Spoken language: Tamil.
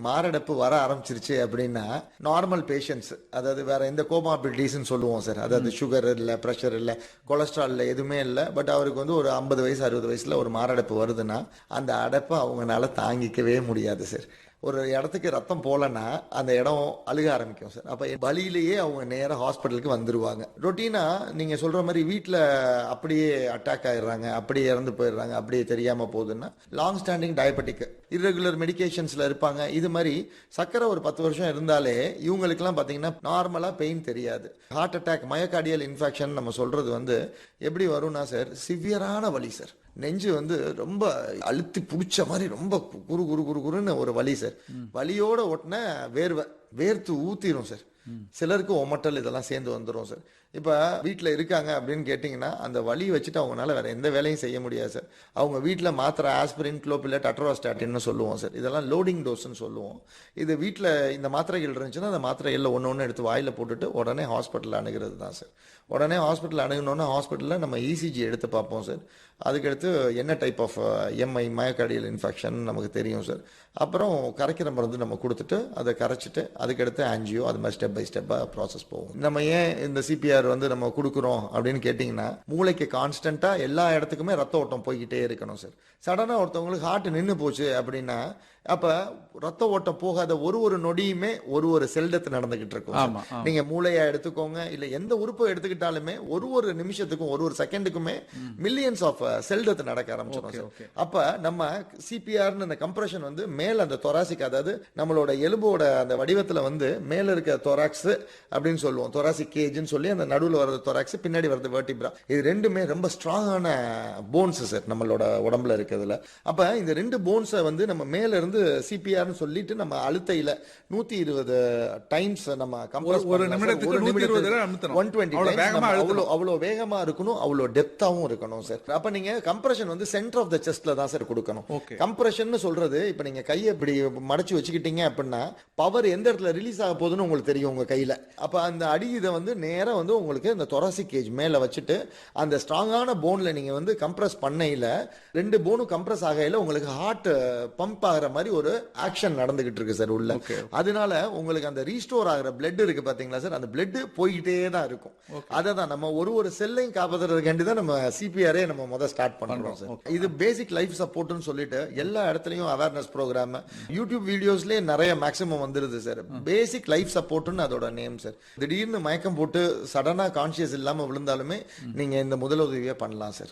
மாரடைப்பு வர ஆரம்பிச்சிருச்சு அப்படின்னா நார்மல் பேஷண்ட்ஸ், அதாவது வேற எந்த கோமார்பிடிட்டிஸ்ன்னு சொல்லுவோம் சார், அதாவது சுகர் இல்லை, ப்ரெஷர் இல்லை, கொலஸ்ட்ரால் இல்லை, எதுவுமே இல்லை, பட் அவருக்கு வந்து ஒரு 50 வயசு 60 வயசுல ஒரு மாரடைப்பு வருதுன்னா அந்த அடைப்பை அவங்களால தாங்கிக்கவே முடியாது சார். ஒரு இடத்துக்கு ரத்தம் போலன்னா அந்த இடம் அழுக ஆரம்பிக்கும் சார். அப்ப வலியிலேயே அவங்க நேரா ஹாஸ்பிட்டலுக்கு வந்துருவாங்க. ரொட்டீனா நீங்க சொல்ற மாதிரி வீட்டில் அப்படியே அட்டாக் ஆயிடுறாங்க, அப்படியே இறந்து போயிடுறாங்க, அப்படியே தெரியாம போகுதுன்னா லாங் ஸ்டாண்டிங் டயபெட்டிக் இர்ரெகுலர் மெடிகேஷன்ஸ்ல இருப்பாங்க. இது மாதிரி சக்கரை ஒரு 10 வருஷம் இருந்தாலே இவங்களுக்குலாம் பார்த்தீங்கன்னா நார்மலா பெயின் தெரியாது. ஹார்ட் அட்டாக், மயோகார்டியல் இன்ஃபெக்ஷன் நம்ம சொல்றது வந்து எப்படி வரும்னா சார், சிவியரான வலி சார். நெஞ்சு வந்து ரொம்ப அழுத்தி பிடிச்ச மாதிரி ரொம்ப குறு குறு குறு குறுன்னு ஒரு வலி சார். வலியோட ஒட்டின வேர்த்து ஊத்திரும் சார். சிலருக்கு ஒமட்டல் இதெல்லாம் சேர்ந்து வந்துடும் சார். இப்போ வீட்டில் இருக்காங்க அப்படின்னு கேட்டிங்கன்னா அந்த வலி வச்சுட்டு அவங்களால வேற எந்த வேலையும் செய்ய முடியாது சார். அவங்க வீட்டில் மாத்திரை ஆஸ்பிரின், குளோபில்லட், அட்ரோஸ்டாட்டின்னு சொல்லுவோம் சார். இதெல்லாம் லோடிங் டோஸ்ன்னு சொல்லுவோம். இது வீட்டில் இந்த மாத்திரைகள் இருந்துச்சுன்னா அந்த மாத்திரைகளில் ஒன்று எடுத்து வாயில் போட்டுட்டு உடனே ஹாஸ்பிட்டல் அணுகிறது தான் சார். உடனே ஹாஸ்பிட்டல் அணுகணுன்னா ஹாஸ்பிட்டலில் நம்ம இசிஜி எடுத்து பார்ப்போம் சார். அதுக்கடுத்து என்ன type of MI, myocardial infection நமக்கு தெரியும் சார். அப்புறம் கரைக்கிற மருந்து நம்ம கொடுத்துட்டு அதை கரைச்சிட்டு அதுக்கடுத்து ஆன்ஜியோ, அது மாதிரி ஸ்டெப் பை ஸ்டெப்பாக ப்ராசஸ் போகும். நம்ம ஏன் இந்த சிபிஆர் வந்து நம்ம கொடுக்குறோம் அப்படின்னு கேட்டிங்கன்னா, மூளைக்கு கான்ஸ்டன்ட்டாக எல்லா இடத்துக்குமே ரத்த ஓட்டம் போய்கிட்டே இருக்கணும் சார். சடனாக ஒருத்தவங்களுக்கு ஹார்ட் நின்று போச்சு அப்படின்னா அப்ப ரத்த ஓட்டம் போகாத ஒரு நொடியுமே ஒரு செல் டெத் நடந்துகிட்டு இருக்கும். நீங்க மூளையா எடுத்துக்கோங்க, இல்ல எந்த உறுப்பை எடுத்துக்கிட்டாலுமே ஒரு நிமிஷத்துக்கும் ஒரு செகண்டுக்குமே மில்லியன்ஸ் ஆஃப் செல் டெத் நடக்க ஆரம்பிச்சிடும். அப்ப நம்ம சிபிஆர்னு அந்த கம்ப்ரஷன் வந்து மேல அந்த தொராசிக், அதாவது நம்மளோட எலும்போட அந்த வடிவத்துல வந்து மேல இருக்க தொராக்ஸ் அப்படின்னு சொல்லுவோம், தொராசிக் கேஜ்னு சொல்லி, அந்த நடுவில் வர்றது தொராக்ஸ், பின்னாடி வர்றது வெர்டிப்ரா. இது ரெண்டுமே ரொம்ப ஸ்ட்ராங்கான போன்ஸ் சார் நம்மளோட உடம்புல இருக்கிறதுல. அப்ப இந்த ரெண்டு போன்ஸை வந்து நம்ம மேல இருந்து சிபிஆர்னு சொல்லிட்டு நம்ம அழுத்தையில 120 டைம்ஸ் நம்ம கம்ப்ரஸ், ஒரு நிமிடத்துக்கு 120 அழுத்தணும். 120 டைம்ஸ். அவ்வளவு வேகமா இருக்கணும், அவ்வளவு டெப்தாவும் இருக்கணும் சார். அப்ப நீங்க கம்ப்ரஷன் வந்து சென்டர் ஆஃப் த செஸ்ட்ல தான் சார் கொடுக்கணும். கம்ப்ரஷன் சொல்றது, இப்ப நீங்க கையை இப்படி மடச்சு வச்சுக்கிட்டீங்க அப்படின்னா பவர் எந்த இடத்துல ரிலீஸ் ஆக போகுதுன்னு உங்களுக்கு தெரியும் உங்க கையில. அப்ப அந்த அடி இதை வந்து நேரா வந்து உங்களுக்கு இந்த தொராசிக் கேஜ் மேல வச்சுட்டு அந்த ஸ்ட்ராங்கான போன்ல நீங்க வந்து கம்ப்ரஸ் பண்ணையில ரெண்டு போனும் கம்ப்ரஸ் ஆகையில உங்களுக்கு ஹார்ட் பம்ப் ஆகிற மாதிரி ஒரு ஆக்ஷன் நடந்துகிட்டு இருக்கு சார் உள்ள. அதனால உங்களுக்கு அந்த ரீஸ்டோர் ஆகிற பிளட் இருக்கு பாத்தீங்களா சார், அந்த பிளட் போயிட்டே தான் இருக்கும். அதை தான் நம்ம ஒரு செல்லையும் காப்பாத்துறதுக்காண்டி தான் நம்ம சிபிஆரே நம்ம முதல்ல ஸ்டார்ட் பண்றோம் சார். இது பேசிக் லைஃப் சப்போர்ட்னு சொல்லிட்டு எல்லா இடத்துலயும் அவேர்னஸ் ப்ரோக்ராம், யூடியூப் வீடியோஸ்லயே நிறைய மேக்ஸிமம் வந்துருது சார். பேசிக் லைஃப் சப்போர்ட்னு அதோட நேம் சார். திடீர்னு மயக்கம் போட்டு சடனா கான்சியஸ் இல்லாம விழுந்தாலுமே நீங்க இந்த முதலுதவியை பண்ணலாம் சார்.